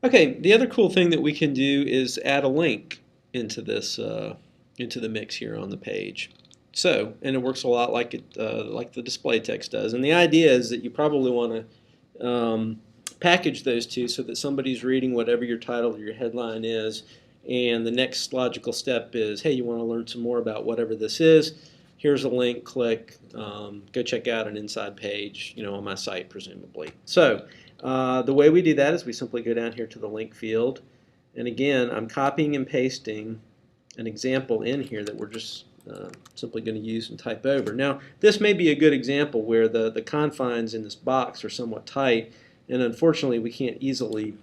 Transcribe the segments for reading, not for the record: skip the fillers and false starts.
Okay, the other cool thing that we can do is add a link into this into the mix here on the page. So, and it works a lot like like the display text does. And the idea is that you probably want to package those two so that somebody's reading whatever your title or your headline is, and the next logical step is, hey, you want to learn some more about whatever this is. Here's a link. Click. Go check out an inside page, on my site, presumably. So. The way we do that is we simply go down here to the link field, and again I'm copying and pasting an example in here that we're just simply going to use and type over. Now this may be a good example where the confines in this box are somewhat tight, and unfortunately we can't easily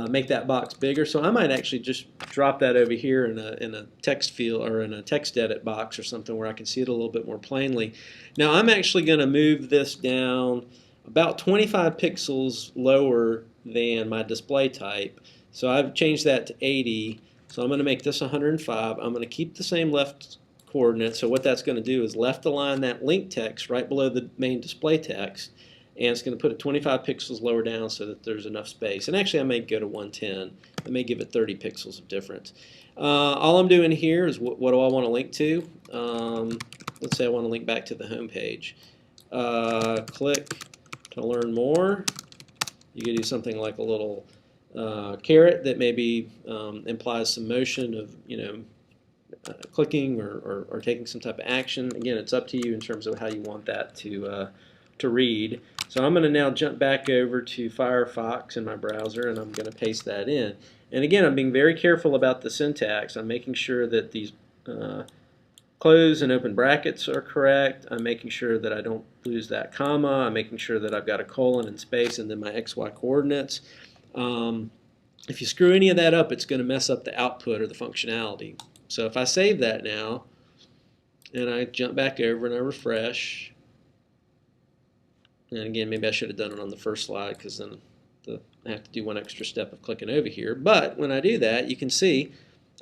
make that box bigger, so I might actually just drop that over here in a text field or in a text edit box or something where I can see it a little bit more plainly. Now I'm actually going to move this down about 25 pixels lower than my display type. So I've changed that to 80. So I'm going to make this 105. I'm going to keep the same left coordinate. So what that's going to do is left align that link text right below the main display text. And it's going to put it 25 pixels lower down so that there's enough space. And actually I may go to 110. I may give it 30 pixels of difference. All I'm doing here is what do I want to link to? Let's say I want to link back to the home page. Click to learn more. You can do something like a little caret that maybe implies some motion of clicking or taking some type of action. Again, it's up to you in terms of how you want that to read. So I'm going to now jump back over to Firefox in my browser, and I'm going to paste that in. And again, I'm being very careful about the syntax. I'm making sure that these close and open brackets are correct. I'm making sure that I don't lose that comma. I'm making sure that I've got a colon and space and then my XY coordinates. If you screw any of that up, it's going to mess up the output or the functionality. So if I save that now and I jump back over and I refresh, and again, maybe I should have done it on the first slide because then I have to do one extra step of clicking over here. But when I do that, you can see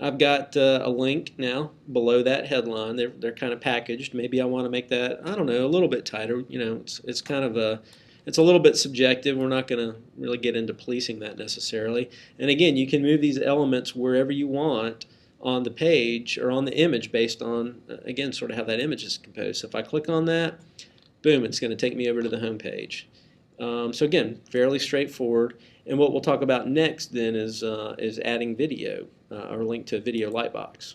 I've got a link now below that headline. They're kind of packaged. Maybe I want to make that, I don't know, a little bit tighter. It's kind of it's a little bit subjective. We're not going to really get into policing that necessarily. And again, you can move these elements wherever you want on the page or on the image based on, again, sort of how that image is composed. So if I click on that, boom, it's going to take me over to the home page. So again, fairly straightforward. And what we'll talk about next then is adding video or link to a video lightbox.